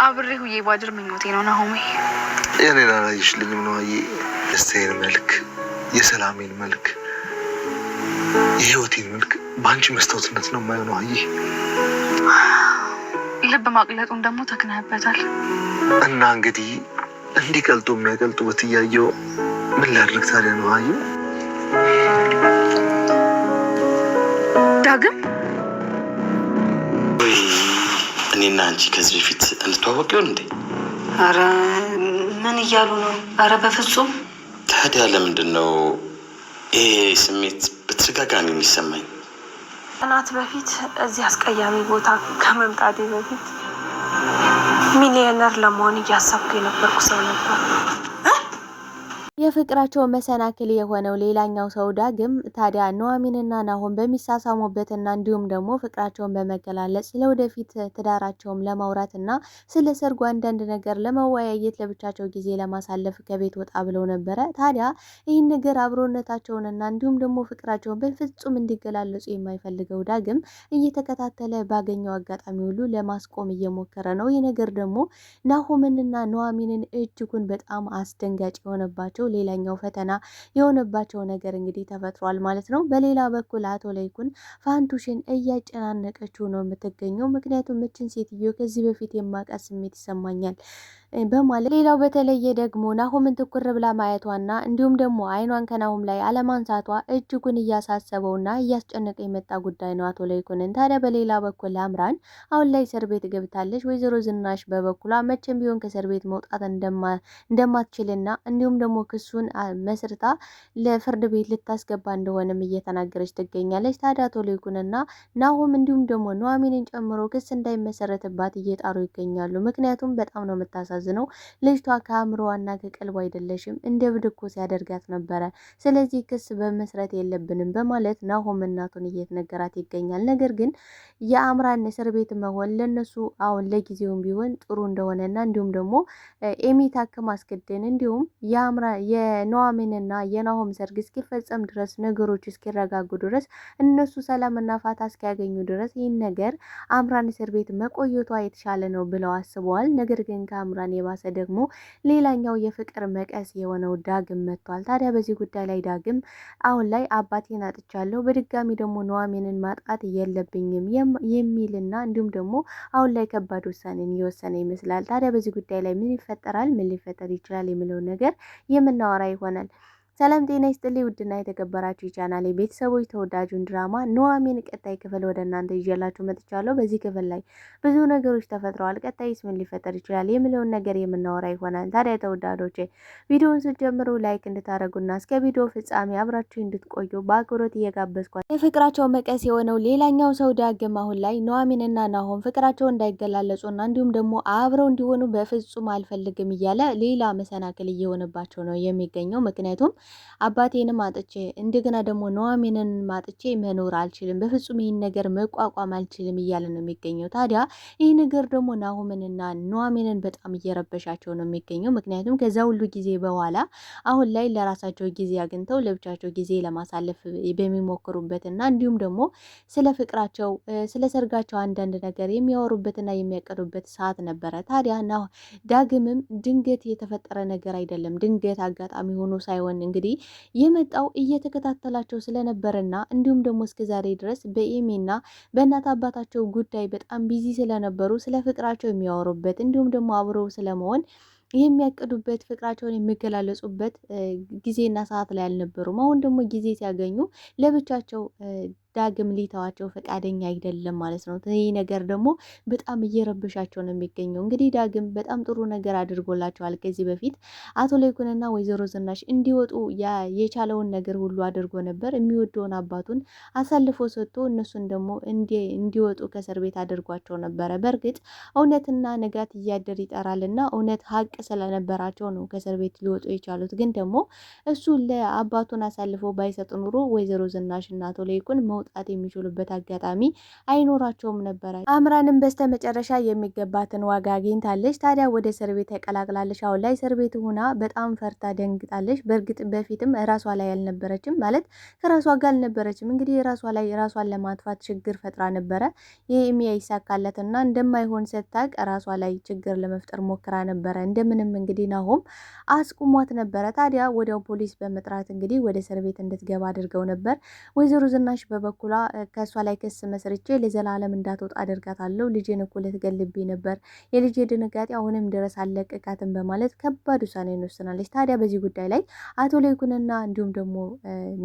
አብሬ ሁዬ ባድር ምኞቴ ነው ናሆሜ። የኔን አላየሽልኝም ነው የደስታዬን መልክ፣ የሰላሜን መልክ፣ የህይወቴን መልክ በአንቺ መስታወትነት ነው የማየው ነው። ልብ ማቅለጡን ደግሞ ተክነህበታል። እና እንግዲህ እንዲቀልጡ የሚያቀልጡበት እያየው ምን ላድርግ ታዲያ ነው ዳግም እኔና አንቺ ከዚህ በፊት እንተዋወቅ ይሆን እንዴ? አረ ምን እያሉ ነው? አረ በፍጹም። ታዲያ ለምንድን ነው ይሄ ስሜት በተደጋጋሚ የሚሰማኝ? ቀናት በፊት እዚህ አስቀያሚ ቦታ ከመምጣቴ በፊት ሚሊዮነር ለመሆን እያሰብኩ የነበርኩ ሰው ነበር። የፍቅራቸው መሰናክል የሆነው ሌላኛው ሰው ዳግም ታዲያ ኑሐሚንና ናሆም በሚሳሳሙበትና እንዲሁም ደግሞ ፍቅራቸውን በመገላለጽ ስለወደፊት ትዳራቸውም ለማውራትና ስለ ሰርጉ አንዳንድ ነገር ለመወያየት ለብቻቸው ጊዜ ለማሳለፍ ከቤት ወጣ ብለው ነበረ። ታዲያ ይህን ነገር አብሮነታቸውንና እንዲሁም ደግሞ ፍቅራቸውን በፍጹም እንዲገላለጹ የማይፈልገው ዳግም እየተከታተለ ባገኘው አጋጣሚ ሁሉ ለማስቆም እየሞከረ ነው። ይህ ነገር ደግሞ ናሆምንና ኑሐሚንን እጅጉን በጣም አስደንጋጭ የሆነባቸው ሌላኛው ፈተና የሆነባቸው ነገር እንግዲህ ተፈጥሯል ማለት ነው። በሌላ በኩል አቶ ለይኩን ፋንቱሽን እያጨናነቀችው ነው የምትገኘው። ምክንያቱም እችን ሴትዮ ከዚህ በፊት የማውቃት ስሜት ይሰማኛል በማለት ሌላው በተለየ ደግሞ ናሆምን ትኩር ብላ ማየቷና እንዲሁም ደግሞ አይኗን ከናሆም ላይ አለማንሳቷ እጅጉን እያሳሰበውና እያስጨነቀ የመጣ ጉዳይ ነው አቶ ለይኩንን። ታዲያ በሌላ በኩል አምራን አሁን ላይ እስር ቤት ገብታለች። ወይዘሮ ዝናሽ በበኩሏ መቼም ቢሆን ከእስር ቤት መውጣት እንደማትችልና እንዲሁም ደግሞ ክሱን መስርታ ለፍርድ ቤት ልታስገባ እንደሆነም እየተናገረች ትገኛለች። ታዲያ አቶ ለይኩንና ናሆም እንዲሁም ደግሞ ኑሐሚንን ጨምሮ ክስ እንዳይመሰረትባት እየጣሩ ይገኛሉ። ምክንያቱም በጣም ነው የምታሳዝነው። ልጅቷ ከአእምሮዋና ከቀልቧ አይደለሽም፣ እንደ ብድኮ ሲያደርጋት ነበረ። ስለዚህ ክስ በመስረት የለብንም በማለት ናሆም እናቱን እየተነገራት ይገኛል። ነገር ግን የአምራን እስር ቤት መሆን ለነሱ አሁን ለጊዜውም ቢሆን ጥሩ እንደሆነና እንዲሁም ደግሞ ኤሚ ታክም አስገደን እንዲሁም የኑሐሚንና የናሆም ሰርግ እስኪፈጸም ድረስ ነገሮች እስኪረጋጉ ድረስ እነሱ ሰላምና ፋታ እስኪያገኙ ድረስ ይህን ነገር አምራን እስር ቤት መቆየቷ የተሻለ ነው ብለው አስበዋል። ነገር ግን ከአምራን የባሰ ደግሞ ሌላኛው የፍቅር መቀስ የሆነው ዳግም መጥቷል። ታዲያ በዚህ ጉዳይ ላይ ዳግም አሁን ላይ አባቴን አጥቻለሁ፣ በድጋሚ ደግሞ ኑሐሚንን ማጣት የለብኝም የሚልና እንዲሁም ደግሞ አሁን ላይ ከባድ ውሳኔን እየወሰነ ይመስላል። ታዲያ በዚህ ጉዳይ ላይ ምን ይፈጠራል፣ ምን ሊፈጠር ይችላል የሚለው ነገር የምናወራ ይሆናል። ሰላም ጤና ይስጥልኝ ውድና የተከበራችሁ የቻናሌ ቤተሰቦች፣ ተወዳጁን ድራማ ኑሐሚን ቀጣይ ክፍል ወደ እናንተ ይዤላችሁ መጥቻለሁ። በዚህ ክፍል ላይ ብዙ ነገሮች ተፈጥረዋል። ቀጣይስ ምን ሊፈጠር ይችላል የሚለውን ነገር የምናወራ ይሆናል። ታዲያ ተወዳጆቼ ቪዲዮውን ስትጀምሩ ላይክ እንድታደርጉና እስከ ቪዲዮ ፍጻሜ አብራችሁ እንድትቆዩ በአክብሮት እየጋበዝኳችሁ የፍቅራቸው መቀስ የሆነው ሌላኛው ሰው ዳግም አሁን ላይ ኑሐሚንና ናሆም ፍቅራቸው እንዳይገላለጹና እንዲሁም ደግሞ አብረው እንዲሆኑ በፍጹም አልፈልግም እያለ ሌላ መሰናክል እየሆነባቸው ነው የሚገኘው። ምክንያቱም አባቴንም አጥቼ እንደገና ደግሞ ኑሐሚንን ማጥቼ መኖር አልችልም፣ በፍጹም ይህን ነገር መቋቋም አልችልም እያለ ነው የሚገኘው። ታዲያ ይህ ነገር ደግሞ ናሆምንና ኑሐሚንን በጣም እየረበሻቸው ነው የሚገኘው። ምክንያቱም ከዛ ሁሉ ጊዜ በኋላ አሁን ላይ ለራሳቸው ጊዜ አግኝተው ለብቻቸው ጊዜ ለማሳለፍ በሚሞክሩበትና እንዲሁም ደግሞ ስለ ፍቅራቸው ስለ ሰርጋቸው አንዳንድ ነገር የሚያወሩበትና የሚያቀዱበት ሰዓት ነበረ። ታዲያ ዳግምም ድንገት የተፈጠረ ነገር አይደለም፣ ድንገት አጋጣሚ ሆኖ ሳይሆን እንግዲህ የመጣው እየተከታተላቸው ስለነበረና እንዲሁም ደግሞ እስከዛሬ ድረስ በኤሚና በእናት አባታቸው ጉዳይ በጣም ቢዚ ስለነበሩ ስለ ፍቅራቸው የሚያወሩበት እንዲሁም ደግሞ አብረው ስለመሆን የሚያቅዱበት ፍቅራቸውን የሚገላለጹበት ጊዜና ሰዓት ላይ አልነበሩም። አሁን ደግሞ ጊዜ ሲያገኙ ለብቻቸው ዳግም ሊተዋቸው ፈቃደኛ አይደለም ማለት ነው። ይህ ነገር ደግሞ በጣም እየረብሻቸው ነው የሚገኘው። እንግዲህ ዳግም በጣም ጥሩ ነገር አድርጎላቸዋል። ከዚህ በፊት አቶ ለይኩንና ወይዘሮ ዝናሽ እንዲወጡ የቻለውን ነገር ሁሉ አድርጎ ነበር። የሚወደውን አባቱን አሳልፎ ሰጥቶ እነሱን ደግሞ እንዲወጡ ከእስር ቤት አድርጓቸው ነበረ። በእርግጥ እውነትና ንጋት እያደር ይጠራልና እውነት ሀቅ ስለነበራቸው ነው ከእስር ቤት ሊወጡ የቻሉት። ግን ደግሞ እሱ ለአባቱን አሳልፎ ባይሰጥ ኑሮ ወይዘሮ ዝናሽና አቶ ለይኩን መውጣት የሚችሉበት አጋጣሚ አይኖራቸውም ነበረ። አምራንም በስተመጨረሻ የሚገባትን ዋጋ አግኝታለች። ታዲያ ወደ እስር ቤት ተቀላቅላለች። አሁን ላይ እስር ቤት ሆና በጣም ፈርታ ደንግጣለች። በእርግጥ በፊትም ራሷ ላይ አልነበረችም፣ ማለት ከራሷ ጋር አልነበረችም። እንግዲህ ራሷ ላይ ራሷን ለማጥፋት ችግር ፈጥራ ነበረ። ይህ ይሳካለትና እንደማይሆን ስታውቅ ራሷ ላይ ችግር ለመፍጠር ሞክራ ነበረ። እንደምንም እንግዲህ ናሆም አስቁሟት ነበረ። ታዲያ ወዲያው ፖሊስ በመጥራት እንግዲህ ወደ እስር ቤት እንድትገባ አድርገው ነበር። ወይዘሮ ዝናሽ በበኩሏ ከእሷ ላይ ክስ መስርቼ ለዘላለም እንዳትወጣ አደርጋታለሁ፣ ልጄን እኮ ልትገልብኝ ነበር፣ የልጄ ድንጋጤ አሁንም ድረስ አለቀቃትም በማለት ከባድ ውሳኔ እንወስናለች። ታዲያ በዚህ ጉዳይ ላይ አቶ ለይኩንና እንዲሁም ደግሞ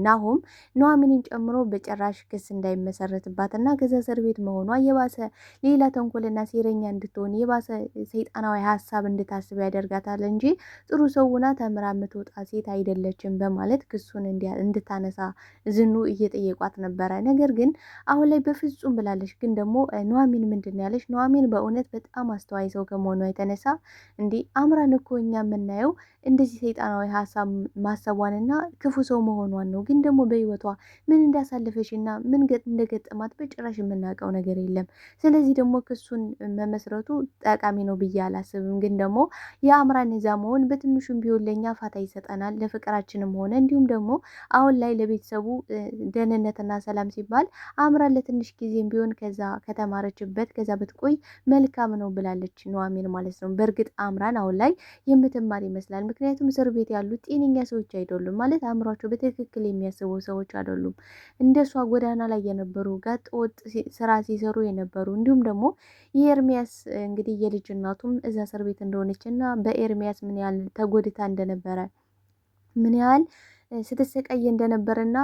ናሆም ኑሐሚንን ጨምሮ በጭራሽ ክስ እንዳይመሰረትባትና ከዛ እስር ቤት መሆኗ የባሰ ሌላ ተንኮልና ሴረኛ እንድትሆን የባሰ ሰይጣናዊ ሀሳብ እንድታስብ ያደርጋታል እንጂ ጥሩ ሰውና ተምራ የምትወጣ ሴት አይደለችም በማለት ክሱን እንድታነሳ ዝኑ እየጠየቋት ነበረ። ነገር ግን አሁን ላይ በፍጹም ብላለች። ግን ደግሞ ኑሐሚን ምንድን ያለች? ኑሐሚን በእውነት በጣም አስተዋይ ሰው ከመሆኗ የተነሳ እንዲህ አምራን እኮ እኛ የምናየው እንደዚህ ሰይጣናዊ ሀሳብ ማሰቧንና ክፉ ሰው መሆኗን ነው። ግን ደግሞ በህይወቷ ምን እንዳሳለፈችና ምን እንደገጠማት በጭራሽ የምናውቀው ነገር የለም። ስለዚህ ደግሞ ክሱን መመስረቱ ጠቃሚ ነው ብዬ አላስብም። ግን ደግሞ የአምራን እዛ መሆን በትንሹም ቢሆን ለእኛ ፋታ ይሰጠናል፣ ለፍቅራችንም ሆነ እንዲሁም ደግሞ አሁን ላይ ለቤተሰቡ ደህንነትና ሰላም ሲባል አምራን ለትንሽ ጊዜም ቢሆን ከዛ ከተማረችበት ከዛ ብትቆይ መልካም ነው ብላለች ኑሐሚን ማለት ነው። በእርግጥ አምራን አሁን ላይ የምትማር ይመስላል። ምክንያቱም እስር ቤት ያሉት ጤነኛ ሰዎች አይደሉም፣ ማለት አእምሯቸው በትክክል የሚያስቡ ሰዎች አይደሉም። እንደሷ ጎዳና ላይ የነበሩ ጋጥ ወጥ ስራ ሲሰሩ የነበሩ እንዲሁም ደግሞ የኤርሚያስ እንግዲህ የልጅ እናቱም እዛ እስር ቤት እንደሆነች እና በኤርሚያስ ምን ያህል ተጎድታ እንደነበረ ምን ያህል ስትሰቃየ እንደነበረና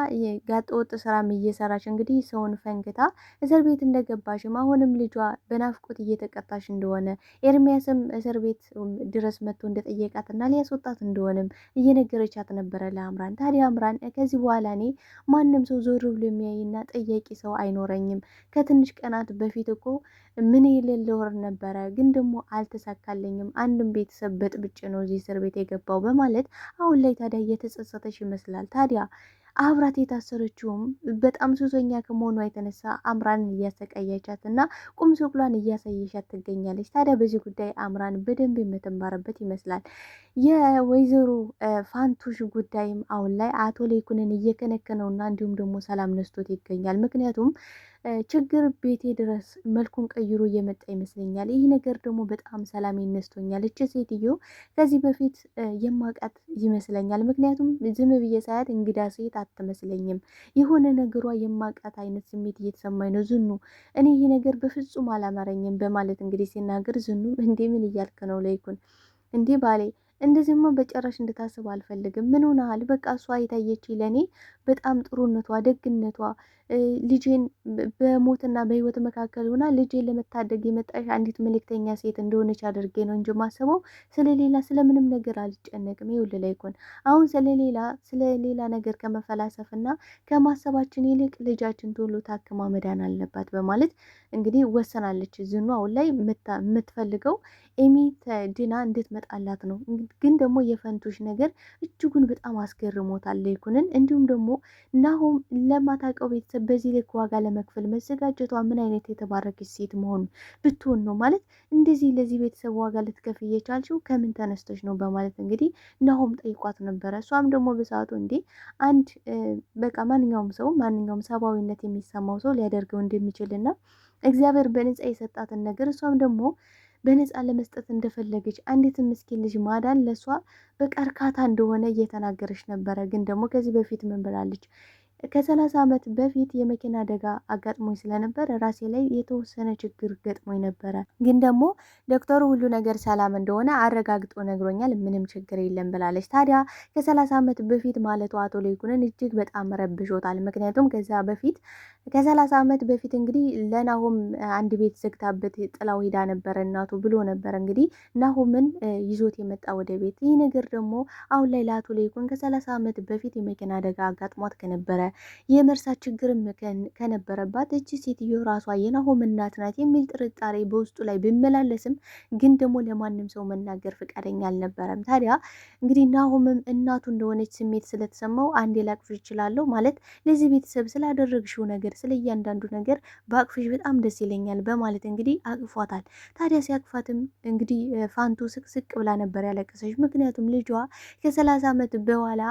ጋጥ ወጥ ስራም እየሰራች እንግዲህ ሰውን ፈንክታ እስር ቤት እንደገባሽም አሁንም ልጇ በናፍቆት እየተቀጣሽ እንደሆነ ኤርሚያስም እስር ቤት ድረስ መጥቶ እንደጠየቃትና ሊያስወጣት እንደሆነም እየነገረቻት ነበረ ለአምራን። ታዲያ አምራን ከዚህ በኋላ እኔ ማንም ሰው ዞር ብሎ የሚያይና ጠያቂ ሰው አይኖረኝም። ከትንሽ ቀናት በፊት እኮ ምን የሌለ ወር ነበረ፣ ግን ደግሞ አልተሳካለኝም። አንድም ቤተሰብ በጥብጭ ነው እዚህ እስር ቤት የገባው በማለት አሁን ላይ ታዲያ እየተጸጸተች ይመስላል። ታዲያ አብራት የታሰረችውም በጣም ሱሰኛ ከመሆኗ የተነሳ አምራንን እያሰቃያቻት እና ቁም ስቅሏን እያሳየቻት ትገኛለች። ታዲያ በዚህ ጉዳይ አምራን በደንብ የምትማርበት ይመስላል። የወይዘሮ ፋንቱሽ ጉዳይም አሁን ላይ አቶ ለይኩንን እየከነከነውና እንዲሁም ደግሞ ሰላም ነስቶት ይገኛል። ምክንያቱም ችግር ቤቴ ድረስ መልኩን ቀይሮ እየመጣ ይመስለኛል። ይህ ነገር ደግሞ በጣም ሰላም ይነስቶኛል። እች ሴትዮ ከዚህ በፊት የማውቃት ይመስለኛል። ምክንያቱም ዝም ብዬ ሳያት እንግዳ ሴት አትመስለኝም። የሆነ ነገሯ የማውቃት አይነት ስሜት እየተሰማኝ ነው። ዝኑ እኔ ይህ ነገር በፍጹም አላማረኝም በማለት እንግዲህ ሲናገር፣ ዝኑ እንዴ ምን እያልክ ነው ለይኩን? እንዴ ባሌ እንደዚህማ በጨራሽ እንድታስብ አልፈልግም። ምን ሆነሃል? በቃ እሷ የታየች ለእኔ በጣም ጥሩነቷ፣ ደግነቷ ልጄን በሞትና በህይወት መካከል ሆና ልጄን ለመታደግ የመጣሽ አንዲት መልእክተኛ ሴት እንደሆነች አድርጌ ነው እንጂ ማስበው ስለሌላ ስለምንም ነገር አልጨነቅም። ይኸውልህ ለይኩን አሁን ስለሌላ ነገር ከመፈላሰፍና ከማሰባችን ይልቅ ልጃችን ቶሎ ታክማ መዳን አለባት በማለት እንግዲህ ወሰናለች። ዝኑ አሁን ላይ የምትፈልገው ኤሚ ድና እንድትመጣላት ነው። ግን ደግሞ የፈንቱሽ ነገር እጅጉን በጣም አስገርሞታል ለይኩንን። እንዲሁም ደግሞ ናሆም ለማታውቀው ቤተሰብ በዚህ ልክ ዋጋ ለመክፈል መዘጋጀቷ ምን አይነት የተባረከች ሴት መሆኑ ብትሆን ነው ማለት እንደዚህ ለዚህ ቤተሰብ ዋጋ ልትከፍል የቻልሽው ከምን ተነስተሽ ነው በማለት እንግዲህ ናሆም ጠይቋት ነበረ። እሷም ደግሞ በሰዓቱ እንዴ አንድ በቃ ማንኛውም ሰብአዊነት የሚሰማው ሰው ሊያደርገው እንደሚችልና እግዚአብሔር በነፃ የሰጣትን ነገር እሷም ደግሞ በነፃ ለመስጠት እንደፈለገች አንዲትን ምስኪን ልጅ ማዳን ለሷ በቃ እርካታ እንደሆነ እየተናገረች ነበረ። ግን ደግሞ ከዚህ በፊት ምን ብላለች? ከ30 ዓመት በፊት የመኪና አደጋ አጋጥሞኝ ስለነበር ራሴ ላይ የተወሰነ ችግር ገጥሞኝ ነበረ። ግን ደግሞ ዶክተሩ ሁሉ ነገር ሰላም እንደሆነ አረጋግጦ ነግሮኛል፣ ምንም ችግር የለም ብላለች። ታዲያ ከ30 ዓመት በፊት ማለቱ አቶ ለይኩንን እጅግ በጣም ረብሾታል። ምክንያቱም ከ30 ዓመት በፊት እንግዲህ ለናሆም አንድ ቤት ዘግታበት ጥላው ሄዳ ነበረ እናቱ ብሎ ነበር እንግዲህ ናሆምን ይዞት የመጣ ወደ ቤት። ይህ ነገር ደግሞ አሁን ላይ ለአቶ ለይኩን ከ30 ዓመት በፊት የመኪና አደጋ አጋጥሟት ከነበረ የመርሳት ችግርም ከነበረባት እቺ ሴትዮ ራሷ የናሆም እናት ናት የሚል ጥርጣሬ በውስጡ ላይ ቢመላለስም ግን ደግሞ ለማንም ሰው መናገር ፈቃደኛ አልነበረም። ታዲያ እንግዲህ ናሆምም እናቱ እንደሆነች ስሜት ስለተሰማው አንዴ ላቅፍሽ እችላለሁ ማለት ለዚህ ቤተሰብ ስላደረግሽው ነገር ስለ እያንዳንዱ ነገር በአቅፍሽ በጣም ደስ ይለኛል በማለት እንግዲህ አቅፏታል። ታዲያ ሲያቅፋትም እንግዲህ ፋንቱ ስቅስቅ ብላ ነበር ያለቀሰች። ምክንያቱም ልጇ ከ30 ዓመት በኋላ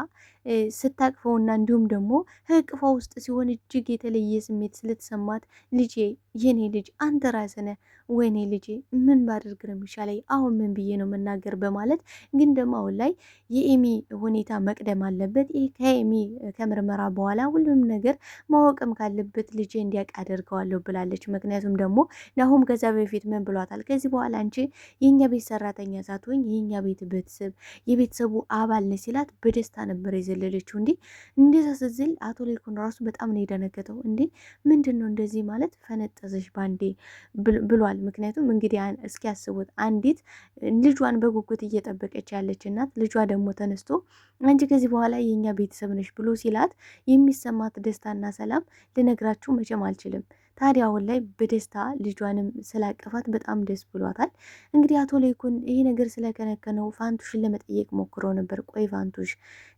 ስታቅፈውና እንዲሁም ደግሞ እቅፏ ውስጥ ሲሆን እጅግ የተለየ ስሜት ስለተሰማት ልጄ፣ የኔ ልጅ አንተ ራስህ ነህ፣ ወይኔ ልጄ ምን ባደርግ ነው የሚሻለኝ? አሁን ምን ብዬ ነው መናገር? በማለት ግን ደግሞ አሁን ላይ የኤሚ ሁኔታ መቅደም አለበት። ይህ ከኤሚ ከምርመራ በኋላ ሁሉንም ነገር ማወቅም ካለበት ልጄ እንዲያውቅ አደርገዋለሁ ብላለች። ምክንያቱም ደግሞ ናሆም ከዛ በፊት ምን ብሏታል? ከዚህ በኋላ አንቺ የኛ ቤት ሰራተኛ ሳትሆኝ የኛ ቤት ቤተሰብ የቤተሰቡ አባል ነች ሲላት በደስታ ነበር የዘለለችው። እንዴ እንደዛ ስትዝል አቶ ሌኩን ራሱ በጣም ነው የደነገጠው። እንዴ ምንድን ነው እንደዚህ ማለት ፈነጠዘሽ ባንዴ ብሏል። ምክንያቱም እንግዲህ እስኪ ያስቡት አንዲት ልጇን በጉጉት እየጠበቀች ያለች እናት ልጇ ደግሞ ተነስቶ አንቺ ከዚህ በኋላ የኛ ቤተሰብ ነሽ ብሎ ሲላት የሚሰማት ደስታና ሰላም ልነግራችሁ መቼም አልችልም። ታዲያ አሁን ላይ በደስታ ልጇንም ስላቀፋት በጣም ደስ ብሏታል። እንግዲህ አቶ ሌኩን ይሄ ነገር ስለከነከነው ፋንቱሽን ለመጠየቅ ሞክሮ ነበር። ቆይ ፋንቱሽ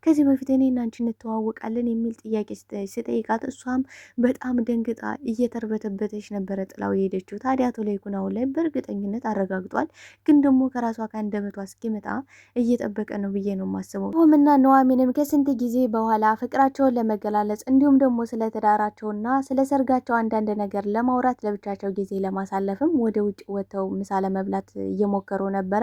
ከዚህ በፊት እኔና አንቺ እንተዋወቃለን የሚል ጥያቄ ስጠይቃት እሷም በጣም ደንግጣ እየተርበተበተች ነበረ ጥላው የሄደችው። ታዲያ አቶ ሌኩን አሁን ላይ በእርግጠኝነት አረጋግጧል። ግን ደግሞ ከራሷ ከአንደበቷ እስኪመጣ እየጠበቀ ነው ብዬ ነው የማስበው። ሆምና ኑሐሚንም ከስንት ጊዜ በኋላ ፍቅራቸውን ለመገላለጽ እንዲሁም ደግሞ ስለ ትዳራቸውና ስለ ሰርጋቸው አንዳንድ ነገር ለማውራት ለብቻቸው ጊዜ ለማሳለፍም ወደ ውጭ ወጥተው ምሳ ለመብላት እየሞከሩ ነበረ።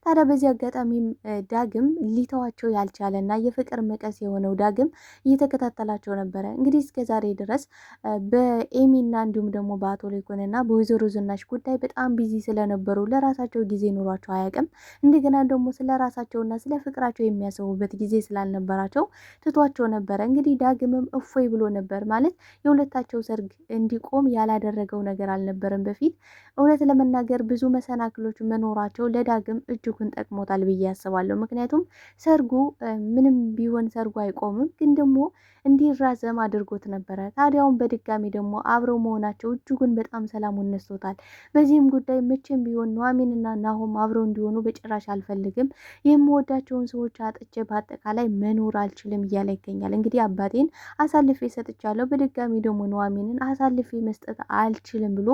ታዲያ በዚህ አጋጣሚም ዳግም ሊተዋቸው ያልቻለና የፍቅር መቀስ የሆነው ዳግም እየተከታተላቸው ነበረ። እንግዲህ እስከ ዛሬ ድረስ በኤሚና እንዲሁም ደግሞ በአቶ ሌኩንና በወይዘሮ ዝናሽ ጉዳይ በጣም ቢዚ ስለነበሩ ለራሳቸው ጊዜ ኑሯቸው አያውቅም። እንደገና ደግሞ ስለ ራሳቸውና ስለ ፍቅራቸው የሚያስቡበት ጊዜ ስላልነበራቸው ትቷቸው ነበረ። እንግዲህ ዳግምም እፎይ ብሎ ነበር ማለት የሁለታቸው ሰርግ እንዲቆም ያላደረገው ነገር አልነበረም። በፊት እውነት ለመናገር ብዙ መሰናክሎች መኖራቸው ለዳግም እጅጉን ጠቅሞታል ብዬ ያስባለሁ። ምክንያቱም ሰርጉ ምንም ቢሆን ሰርጉ አይቆምም፣ ግን ደግሞ እንዲራዘም አድርጎት ነበረ። ታዲያውን በድጋሚ ደግሞ አብረው መሆናቸው እጅጉን በጣም ሰላሙን ነስቶታል። በዚህም ጉዳይ መቼም ቢሆን ኑሐሚንና ናሆም አብረው እንዲሆኑ በጭራሽ አልፈልግም፣ የምወዳቸውን ሰዎች አጥቼ በአጠቃላይ መኖር አልችልም እያለ ይገኛል። እንግዲህ አባቴን አሳልፌ ሰጥቻለሁ፣ በድጋሚ ደግሞ ኑሐሚንን አሳልፌ መስጠት አልችልም ብሎ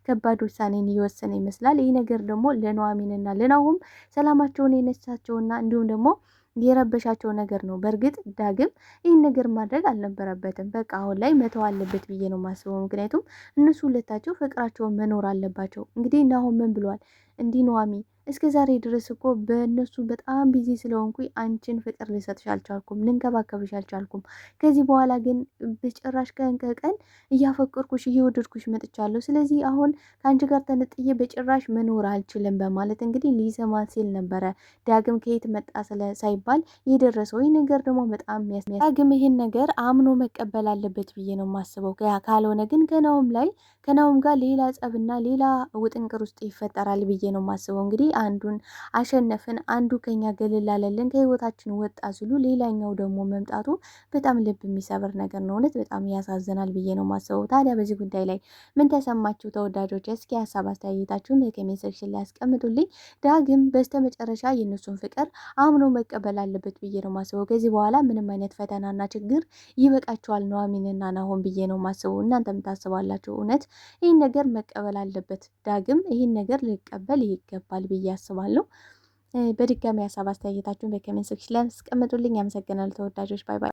ከባድ ውሳኔን እየወሰነ ይመስላል። ይህ ነገር ደግሞ ለኑሐሚንና ለናሆም ሰላማቸውን የነሳቸውና እንዲሁም ደግሞ የረበሻቸው ነገር ነው። በእርግጥ ዳግም ይህን ነገር ማድረግ አልነበረበትም። በቃ አሁን ላይ መተው አለበት ብዬ ነው የማስበው። ምክንያቱም እነሱ ሁለታቸው ፍቅራቸውን መኖር አለባቸው። እንግዲህ ናሆም ምን ብሏል? እንዲህ ኑሐሚ እስከ ዛሬ ድረስ እኮ በእነሱ በጣም ቢዚ ስለሆንኩኝ አንቺን ፍቅር ልሰጥሽ አልቻልኩም፣ ልንከባከብሽ አልቻልኩም። ከዚህ በኋላ ግን በጭራሽ ቀን ከቀን እያፈቀርኩሽ እየወደድኩሽ መጥቻለሁ። ስለዚህ አሁን ከአንቺ ጋር ተነጥዬ በጭራሽ መኖር አልችልም በማለት እንግዲህ ሊሰማ ሲል ነበረ። ዳግም ከየት መጣ ሳይባል የደረሰው ይህ ነገር ደግሞ በጣም ዳግም ይህን ነገር አምኖ መቀበል አለበት ብዬ ነው የማስበው። ካልሆነ ግን ከናሆም ጋር ሌላ ጸብና ሌላ ውጥንቅር ውስጥ ይፈጠራል ብዬ ነው የማስበው። እንግዲህ አንዱን አሸነፍን፣ አንዱ ከኛ ገለል አለልን፣ ከህይወታችን ወጣ ሲሉ ሌላኛው ደግሞ መምጣቱ በጣም ልብ የሚሰብር ነገር ነው። እውነት በጣም ያሳዝናል ብዬ ነው የማስበው። ታዲያ በዚህ ጉዳይ ላይ ምን ተሰማችሁ ተወዳጆች? እስኪ ሀሳብ አስተያየታችሁን በኮሜንት ሴክሽን ላይ ያስቀምጡልኝ። ዳግም በስተመጨረሻ የእነሱን ፍቅር አምኖ መቀበል አለበት ብዬ ነው የማስበው። ከዚህ በኋላ ምንም አይነት ፈተናና ችግር ይበቃቸዋል ኑሐሚንና ናሆም ብዬ ነው የማስበው። እናንተ የምታስባላችሁ? እውነት ይህን ነገር መቀበል አለበት ዳግም፣ ይህን ነገር ሊቀበል ይገባል ብዬ አስባለሁ። በድጋሚ ሀሳብ አስተያየታችሁን በኮሜንት ሴክሽን ላይ አስቀምጡልኝ። አመሰግናለሁ ተወዳጆች። ባይ ባይ።